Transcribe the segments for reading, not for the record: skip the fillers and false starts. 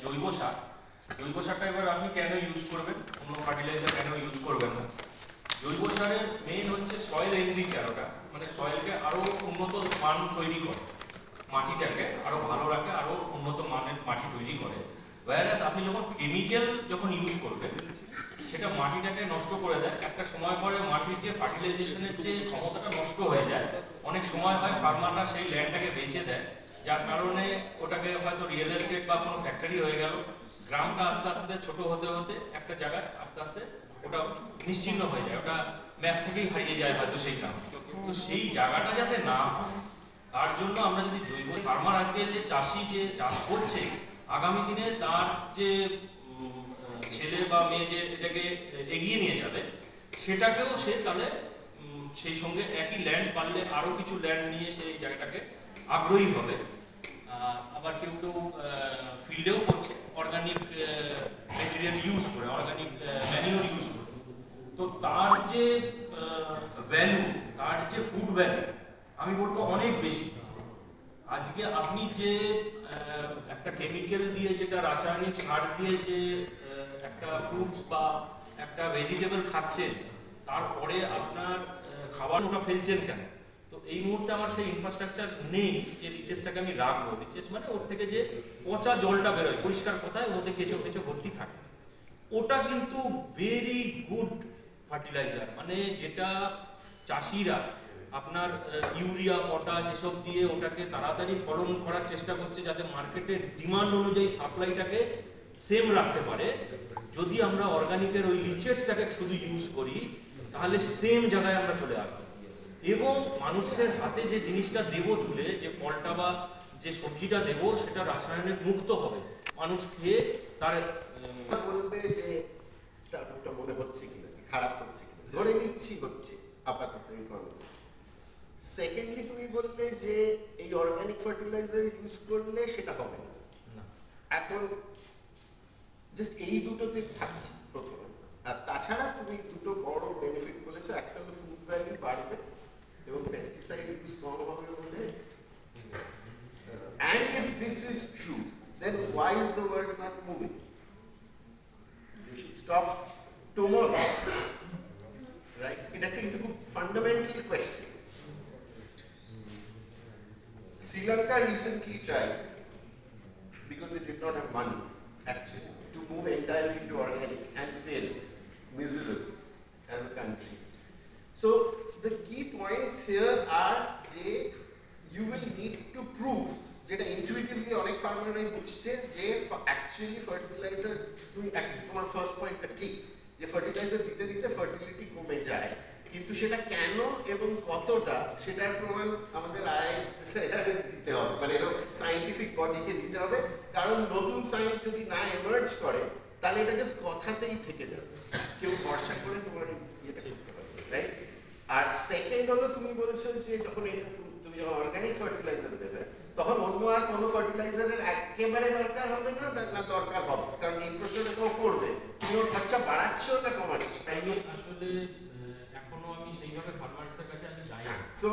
জৈব সার, জৈব সারটা এবার আপনি কেন ইউজ করবেন, অন্য ফার্টিলাইজার কেন ইউজ করবেন না? জৈব সারের মেইন হচ্ছে সয়েল এনরিচার, ওটা মানে সয়েলকে আরও উন্নত মান তৈরি করে, মাটিটাকে আরও ভালো রাখে, আরও উন্নত মানের মাটি তৈরি করে। ওয়ারাস আপনি যখন কেমিক্যাল যখন ইউজ করবেন সেটা মাটিটাকে নষ্ট করে দেয়। একটা সময় পরে মাটির যে ফার্টিলাইজেশনের যে ক্ষমতাটা নষ্ট হয়ে যায়। অনেক সময় হয় ফার্মাররা সেই ল্যান্ডটাকে বেচে দেয়, যার কারণে ওটাকে হয়তো রিয়েল এস্টেট বা কোনো ফ্যাক্টরি হয়ে গেল। গ্রামটা আস্তে আস্তে ছোট হতে হতে একটা জায়গায় আস্তে আস্তে ওটা নিশ্চিহ্ন হয়ে যায়, ওটা ম্যাপ থেকেই হারিয়ে যায় হয়তো সেই গ্রাম। তো সেই জায়গাটা যাতে না হয় তার জন্য আমরা যদি জৈব ফার্মার, আজকে যে চাষি যে চাষ করছে আগামী দিনে তার যে ছেলে বা মেয়ে যে এটাকে এগিয়ে নিয়ে যাবে, সেটাকেও সে তাহলে সেই সঙ্গে একই ল্যান্ড পারলে আরও কিছু ল্যান্ড নিয়ে সেই জায়গাটাকে আগ্রহী হবে। আবার কেউ কেউ ফিল্ডেও করছে অর্গানিক ম্যাটেরিয়াল ইউজ করে, অর্গানিক ম্যানিউর ইউজ করে। তো তার যে ভ্যালু, তার যে ফুড ভ্যালু আমি বলবো অনেক বেশি। আজকে আপনি যে একটা কেমিক্যাল দিয়ে, যেটা রাসায়নিক সার দিয়ে যে একটা ফ্রুটস বা একটা ভেজিটেবল খাচ্ছেন, তারপরে আপনার খাবার ওটা ফেলছেন কেন? তো এই মুহূর্তে আমার সেই ইনফ্রাস্ট্রাকচার নেই যে রিচেসটাকে আমি রাখবো। রিচেস মানে ওর থেকে যে পচা জলটা বেরোয়, পরিষ্কার কথায় ওতে কেঁচো কেঁচো ভর্তি থাকে, ওটা কিন্তু ভেরি গুড ফার্টিলাইজার। মানে যেটা চাষিরা আপনার ইউরিয়া, পটাশ এসব দিয়ে ওটাকে তাড়াতাড়ি ফলন করার চেষ্টা করছে, যাতে মার্কেটের ডিমান্ড অনুযায়ী সাপ্লাইটাকে সেম রাখতে পারে। যদি আমরা অর্গানিকের ওই রিচেসটাকে শুধু ইউজ করি তাহলে সেম জায়গায় আমরা চলে আসবো, এবং মানুষের হাতে যে জিনিসটা দেবো তুলে, যে ফলটা বা যে সবজিটা দেবো, সেটা রাসায়নিক মুক্ত হবে। মানুষ খেয়ে তার বলবে যে ওটা মনে হচ্ছে কিনা, খারাপ হচ্ছে কিনা, ধরে নিচ্ছি হচ্ছে আপাতত এই কনভারসেশন। সেকেন্ডলি তুমি বললে যে এই অর্গানিক ফার্টিলাইজার ইউজ করলে সেটা হবে না। এখন জাস্ট এই দুটোতে থাকছি প্রথমে। আর তাছাড়া তুমি দুটো বড় বেনিফিট বলেছো, একটা হলো ফুড ভ্যালু বাড়বে এবং পেস্টিসাইড ইউজ কম হবে বলে। And if this is true, then why is the world not moving? You should stop tomorrow, right? It's a fundamental question. Sri Lanka recently tried, because they did not have money actually, to move entirely to organic and failed miserably as a country. So the key points here are that you will need to prove, যেটা ইনটুইটিভলি অনেক ফার্মাররাই বুঝছে, যে actually fertiliser, তুমি actually তোমার first পয়েন্টটা ঠিক, যে fertiliser দিতে দিতে ফার্টিলিটি কমে যায়, কিন্তু সেটা কেন এবং কতটা সেটার প্রমাণ আমাদের আইএসআইআর দিতে হবে, মানে এরকম সায়েন্টিফিক বডিকে দিতে হবে। কারণ নতুন সায়েন্স যদি না এমার্জ করে তাহলে এটা জাস্ট কথাতেই থেকে যাবে, কেউ ভরসা করে তোমার ইয়েটা করতে পারবে, রাইট? আর সেকেন্ড হলো, তুমি বলছো যে যখন এটা তুমি যখন অর্গানিক ফার্টিলাইজার দেবে তখন অন্য আর কোনো ফার্টিলাইজারের একেবারে দরকার হবে না, না দরকার হবে, কারণ এই প্রশ্নটা তোমার করবে তুমি ওর খরচা বাড়াচ্ছ না কমাচ্ছ। তাই আসলে এখনো আমি সেইভাবে ফার্মার্সের কাছে আমি যাই না। সো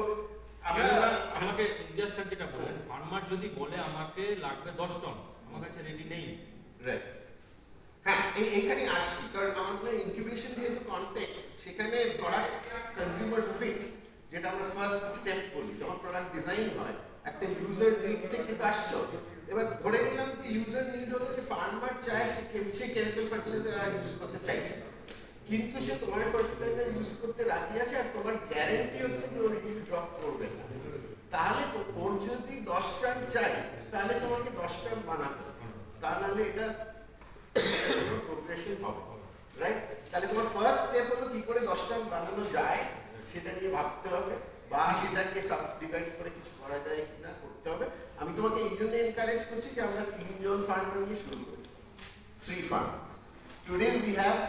আমাকে ইন্ডিয়ার স্যার যেটা বলেন, ফার্মার যদি বলে আমাকে লাগবে 10 টন, আমার কাছে রেডি নেই। রাইট, হ্যাঁ, এইখানে আসছি, কারণ আমাদের ইনকিউবেশন যেহেতু কনটেক্সট, সেখানে প্রোডাক্ট কনজিউমার ফিট, যেটা আমরা ফার্স্ট স্টেপ বলি, যখন প্রোডাক্ট ডিজাইন হয় একটা ইউজার নিড থেকে তো আসছো। এবার ধরে নিলাম যে ইউজার নিড হলো যে ফার্মার চায় সে কেমিক্যাল ফার্টিলাইজার আর ইউজ করতে চাইছে, কিন্তু সে তোমার ফার্টিলাইজার ইউজ করতে রাজি আছে, আর তোমার গ্যারেন্টি হচ্ছে যে ওর ইল্ড ড্রপ করবে না। তাহলে তো ওর যদি 10 টন চাই, তাহলে তোমাকে 10 টন বানাতে হবে, তা নাহলে এটা প্রোগ্রেশন হবে, রাইট? তাহলে তোমার ফার্স্ট স্টেপ হলো কি করে 10 টন বানানো যায় সেটা নিয়ে ভাবতে হবে, বা সেটাকে সাব ডিভাইড করে কিছু করা যায় কিনা করতে হবে। আমি তোমাকে এই জন্য এনকারেজ করছি যে আমরা 3 জন ফার্মার নিয়ে শুরু করেছি, 3 farmers. Today we have,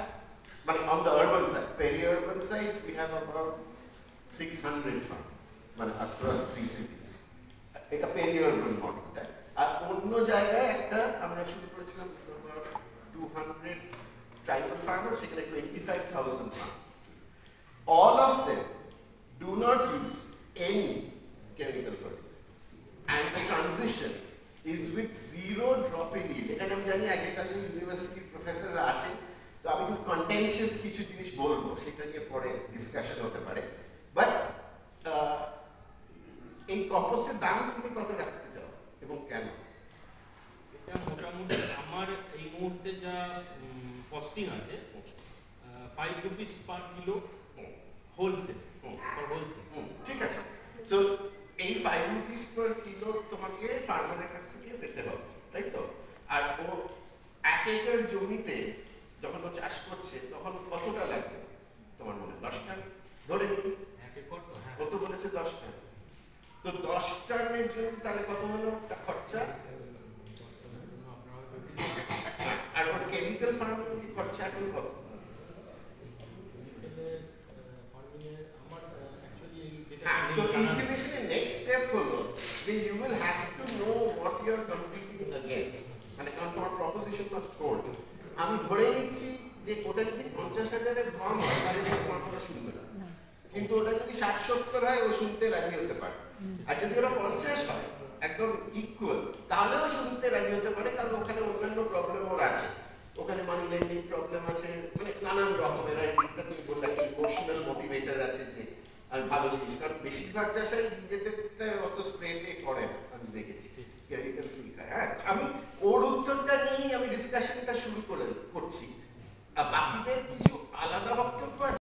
but on the urban side, peri-urban side, we have about 600 farms, but across 3 cities. এটা peri-urban মডেলটা। আর অন্য জায়গায় একটা আমরা শুরু করেছিলাম 200 tribal farmers, সেখানে 25,000 farmers. All of them do not use any chemical fertilizer, and the transition is with zero drop in yield. এখানে আমি জানি এগ্রিকালচার ইউনিভার্সিটির প্রফেসররা আছেন, তো আমি খুব কন্টেনশিয়াস কিছু জিনিস বলবো, সেটা নিয়ে পরে ডিসকাশন হতে পারে। বাট এই কম্পোস্টের দাম তুমি কত রাখতে চাও এবং কেন? এটা মোটামুটি আমার এই মুহূর্তে যা কস্টিং আছে 5 rupees per kilo wholesale, for wholesale. ঠিক আছে, সো এই 5 রুপিস পার কিলো তোমাকে ফার্মারের কাছ থেকে পেতে হবে, তাই তো? আর ও 1 একর জমিতে যখন ও চাষ করছে তখন কতটা লাগবে তোমার মনে? 10 টান ধরে নিই, 1 একর তো, হ্যাঁ, ও তো বলেছে 10 টান, তো 10 টানের জন্য তাহলে কত হলো খরচা? আর ওর কেমিক্যাল ফার্মিং খরচা এখন কত? So incubation এর next step হলো যে you will have to know what you are competing against, মানে কারণ তোমার proposition must hold. আমি ধরে নিচ্ছি যে ওটা যদি 50,000-এর কম হয় তাহলে সে তোমার কথা শুনবে না, কিন্তু ওটা যদি 60-70 হয় ও শুনতে রাজি হতে পারে, আর যদি ওটা 50 হয় একদম ইকুয়াল তাহলেও শুনতে রাজি হতে পারে, কারণ ওখানে অন্যান্য প্রবলেম ওর আছে, ওখানে মানি লেন্ডিং প্রবলেম আছে, মানে নানান রকমের। আর এইটা তুমি বললে একটা ইমোশনাল মোটিভেটর আছে যে আর ভালো জিনিস, কারণ বেশিরভাগ চাষাই নিজেদেরটা অত স্প্রেতে করে না,